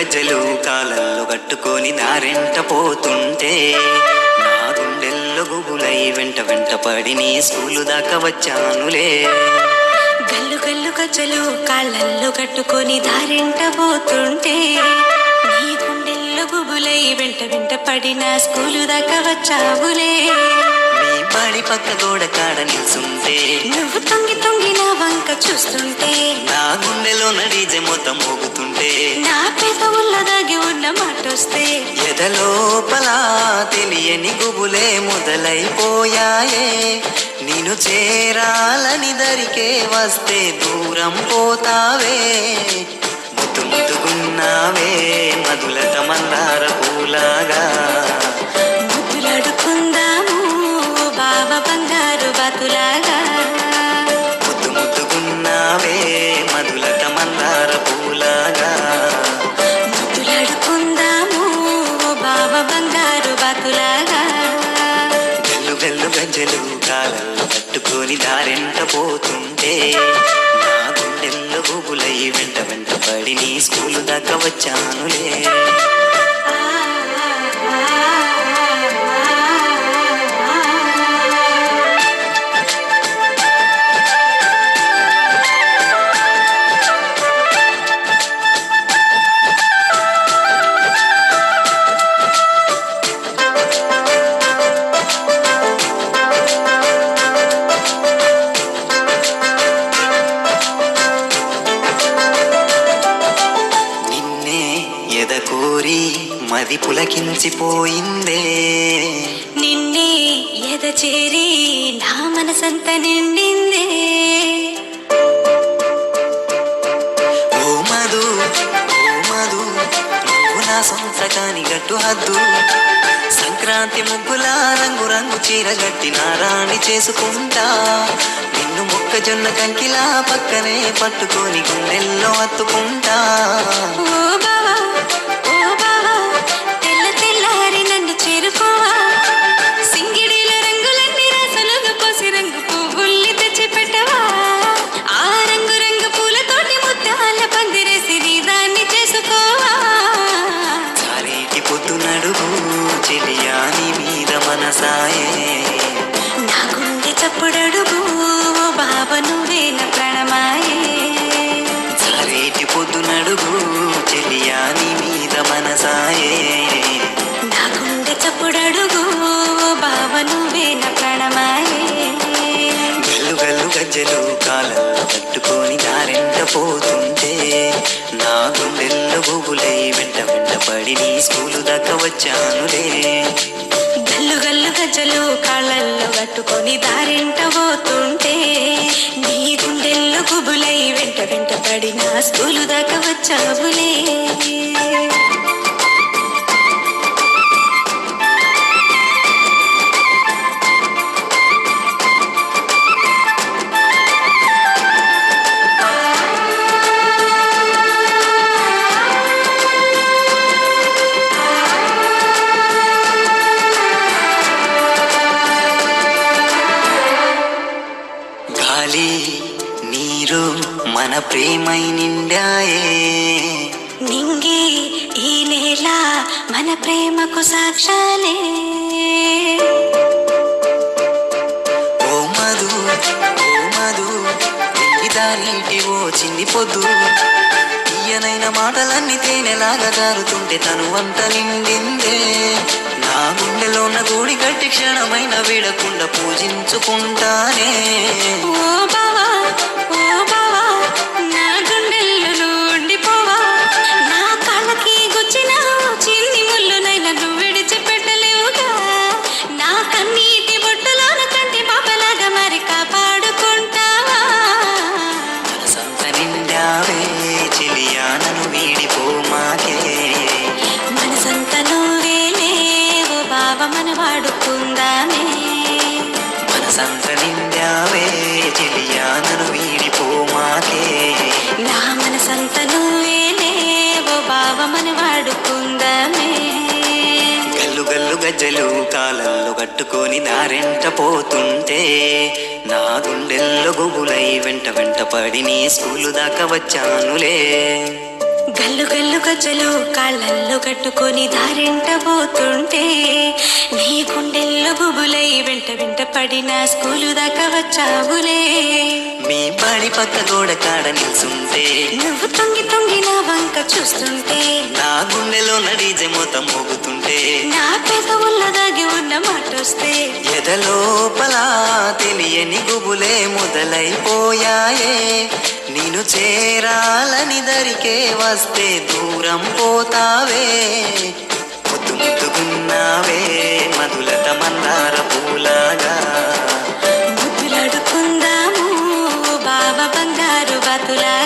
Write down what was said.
గజ్జలు కాలల్లో కట్టుకొని దారెంట పోతుంటే నా గుండెల్లో గుబులై వెంట వెంట పడి నీ స్కూలు దాకా వచ్చానులే. గల్లు గల్లు గజ్జలు కాళ్ళల్లో కట్టుకొని దారెంట పోతుంటే నీ గుండెల్లో గుబులై వెంట వెంట పడిన స్కూలు దాకా వచ్చావులే. నీ పాడి పక్క గోడ కాడ నిల్చుంటే నువ్వు తొంగి తొంగి నా వంక చూస్తుంటే నా గుండెలో నడిజె మొత్తం మోగుతుంటే నా పెదవుల్లో దాగి ఉన్న మాటొస్తే ఎదలోపల తెలియని గుబులే మొదలైపోయాయే. నిన్ను చేరాలని దరికే వస్తే దూరం పోతావే. ముద్దు ముద్దుగున్నావే మధులత మందార పూలాగా ముద్దులాడుకుందాము బావ బంగారు బాతులాగా. ముద్దు ముద్దుగున్నావే మధులత మందార పూలాగా ముద్దులాడుకుందాము బావ బంగారు బాతులాగా. గల్లు గల్లు గజ్జలు కాలల్లో కట్టుకొని దారెంట పోతుంటే నా గుండెల్లో గుబులై వెంట వెంట పడి నీ స్కూలు దాకా వచ్చానులే. కోరి మది పులకించిపోయిందే. నిన్నే ఎద చేరి నా మనసంత నిండిందే. ఓ మధు ఓ మధు నువ్వు నా సొంత కాని గట్టు హద్దు. సంక్రాంతి ముగ్గుల రంగు రంగు చీర గట్టి నారాణి చేసుకుంటా. నిన్ను మొక్కజొన్న కంకిలా పక్కనే పట్టుకొని గుండెల్లో అత్తుకుంటా. ఓ బావా ఓ బావా తెల్ల తెల్లారి నన్ను చేరుకోవా. సింగిడిల రంగులన్నీ రాసలుగా పోసి రంగు పువ్వుల్ని తెచ్చి పెట్టవా. ఆ రంగు రంగు పూలతోటి ముత్యాల పందిరేసి నీ దాన్ని చేసుకోవా. చారేటి పొద్దు నడుగు చెలియాని మీద మనసాయే. నా గుండె చప్పుడడుగు బావ నువ్వే నా ప్రాణమాయే. చారేటి పొద్దు నడుగు చెలియాని మీద మనసాయే. నా గుండె చప్పుడడుగు బావ నువ్వే నా ప్రాణమాయే. గల్లు గల్లు గజ్జలు కాలల్లో కట్టుకొని దారెంట పోతుంటే నా గుండెల్లో గుబులై వెంట వెంట పడి నీ స్కూలు దాకా వచ్చానులే. గల్లు గల్లు గజ్జలు కాళ్ళల్లో కట్టుకొని దారెంట పోతుంటే నీ గుండెల్లో గుబులై వెంట వెంట పడిన స్కూలు దాకా వచ్చావులే. గాలి నీరు మన ప్రేమై నిండాయే. నింగి ఈ నేల మన ప్రేమకు సాక్షాలే. ఓ మధు ఓ మధు దారీటి ఓ చిన్ని పొద్దు. తీయనైన మాటలన్నీ తేనెలాగా జారుతుంటే తను అంత నిండిందే. నా గుండెలోన గూడి గట్టి క్షణమైన వీడకుండా పూజించుకుంటానే. ఓ బావా ఓ బావా నా గుండెల్లో ఉండిపోవా. నా కాళ్ళకి గుచ్చిన చిన్ని ముళ్ళునైనా నువ్వు విడిచిపెట్టలేవుగా. నా కన్నీటి బొట్టులోన కంటి పాపలాగా మరి కాపాడుకుంటావా. మనసంత నిండావే చెలియా నన్ను వీడిపోమాకే. మనసంత నువ్వేలే ఓ బావ మన వాడుకుందామే. మనసంత నిండావే చెలియా నన్ను వీడిపోమాకే. నా మనసంత నువ్వేలే ఓ బావ మన వాడుకుందామే. గల్లు గల్లు గజ్జలు కాలల్లో కట్టుకొని దారెంట పోతుంటే నా గుండెల్లో గుబులై వెంట వెంట పడి నీ స్కూలు దాకా వచ్చానులే. గల్లు గల్లు గజ్జలు కాళ్ళల్లో కట్టుకొని దారెంట పోతుంటే నీ గుండెల్లో బుబులై వెంట వెంట పడిన స్కూలు దాకా వచ్చావులే. మీ బడి పక్క గోడ కాడ నిల్చుంటే నువ్వు తొంగి తొంగి నా వంక చూస్తుంటే నా గుండెలో నడిజె మొత్తం మోగుతుంటే నా పెదవుల్ల దాగి ఉన్న మాటొస్తే ఎదలోపల తెలియని గుబులే మొదలైపోయాయే. నేను చేరాలని దరికే వస్తే దూరం పోతావే. ముద్దు ముద్దుగున్నావే మధులత మందార పూలాగా. ముద్దులాడుకుందాము బావ బంగారు బాతులా.